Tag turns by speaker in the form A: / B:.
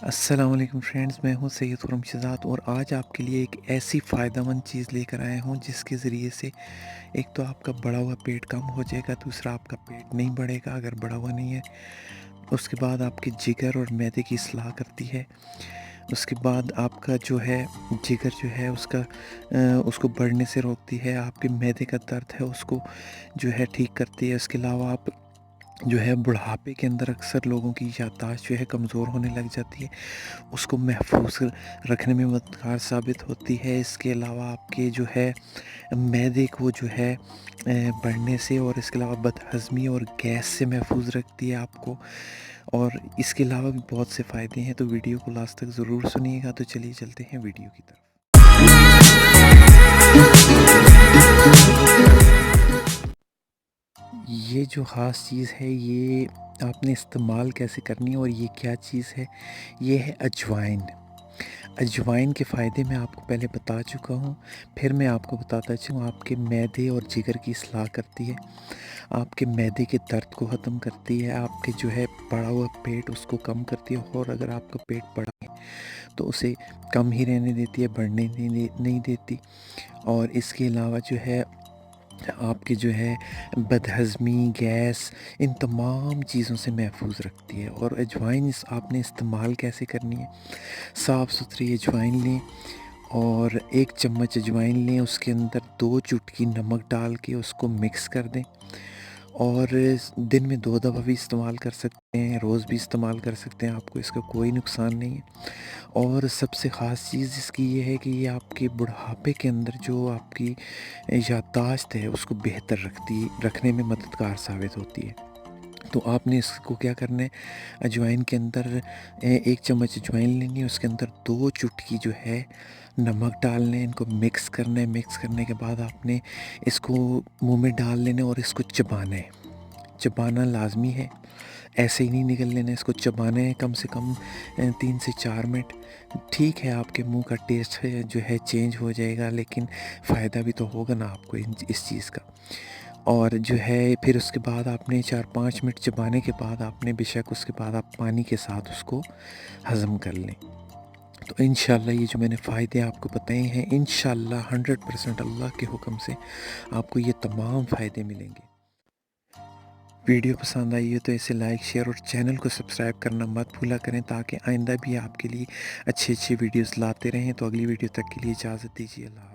A: السلام علیکم فرینڈز، میں ہوں سید خرم شہزاد اور آج آپ کے لیے ایک ایسی فائدہ مند چیز لے کر آیا ہوں جس کے ذریعے سے ایک تو آپ کا بڑا ہوا پیٹ کم ہو جائے گا، دوسرا آپ کا پیٹ نہیں بڑھے گا اگر بڑا ہوا نہیں ہے۔ اس کے بعد آپ کے جگر اور معدے کی اصلاح کرتی ہے۔ اس کے بعد آپ کا جو ہے جگر جو ہے اس کو بڑھنے سے روکتی ہے۔ آپ کے معدے کا درد ہے اس کو جو ہے ٹھیک کرتی ہے۔ اس کے علاوہ آپ جو ہے بڑھاپے کے اندر اکثر لوگوں کی یادداشت جو ہے کمزور ہونے لگ جاتی ہے، اس کو محفوظ رکھنے میں مددگار ثابت ہوتی ہے۔ اس کے علاوہ آپ کے جو ہے معدے کو جو ہے بڑھنے سے اور اس کے علاوہ بد ہضمی اور گیس سے محفوظ رکھتی ہے آپ کو، اور اس کے علاوہ بھی بہت سے فائدے ہیں، تو ویڈیو کو لاسٹ تک ضرور سنیے گا۔ تو چلیے چلتے ہیں ویڈیو کی طرف۔ یہ جو خاص چیز ہے یہ آپ نے استعمال کیسے کرنی ہے اور یہ کیا چیز ہے؟ یہ ہے اجوائن۔ اجوائن کے فائدے میں آپ کو پہلے بتا چکا ہوں، پھر میں آپ کو بتاتا چلوں۔ آپ کے معدے اور جگر کی اصلاح کرتی ہے، آپ کے معدے کے درد کو ختم کرتی ہے، آپ کے جو ہے بڑا ہوا پیٹ اس کو کم کرتی ہے، اور اگر آپ کا پیٹ بڑا ہے تو اسے کم ہی رہنے دیتی ہے، بڑھنے نہیں دیتی۔ اور اس کے علاوہ جو ہے آپ کے جو ہے بد ہضمی، گیس، ان تمام چیزوں سے محفوظ رکھتی ہے۔ اور اجوائن آپ نے استعمال کیسے کرنی ہے؟ صاف ستھری اجوائن لیں اور 1 چمچ اجوائن لیں، اس کے اندر 2 چٹکی نمک ڈال کے اس کو مکس کر دیں، اور دن میں 2 دفعہ بھی استعمال کر سکتے ہیں، روز بھی استعمال کر سکتے ہیں، آپ کو اس کا کوئی نقصان نہیں ہے۔ اور سب سے خاص چیز اس کی یہ ہے کہ یہ آپ کے بڑھاپے کے اندر جو آپ کی یادداشت ہے اس کو بہتر رکھنے میں مددگار ثابت ہوتی ہے۔ تو آپ نے اس کو کیا کرنا ہے، اجوائن کے اندر 1 چمچ اجوائن لینی ہے، اس کے اندر 2 چٹکی جو ہے نمک ڈالنے، ان کو مکس کرنا ہے۔ مکس کرنے کے بعد آپ نے اس کو منہ میں ڈال لینا اور اس کو چبانا ہے۔ چبانا لازمی ہے، ایسے ہی نہیں نگل لینا، اس کو چبانا ہے کم سے کم 3 سے 4 منٹ۔ ٹھیک ہے، آپ کے منہ کا ٹیسٹ جو ہے چینج ہو جائے گا، لیکن فائدہ بھی تو ہوگا نا آپ کو اس چیز کا۔ اور جو ہے پھر اس کے بعد آپ نے 4-5 منٹ چبانے کے بعد آپ نے بے شک اس کے بعد آپ پانی کے ساتھ اس کو ہضم کر لیں۔ تو انشاءاللہ یہ جو میں نے فائدے آپ کو بتائے ہیں، انشاءاللہ 100% اللہ کے حکم سے آپ کو یہ تمام فائدے ملیں گے۔ ویڈیو پسند آئی ہے تو اسے لائک، شیئر اور چینل کو سبسکرائب کرنا مت بھولا کریں، تاکہ آئندہ بھی آپ کے لیے اچھی ویڈیوز لاتے رہیں۔ تو اگلی ویڈیو تک کے لیے اجازت دیجیے، اللہ حافظ۔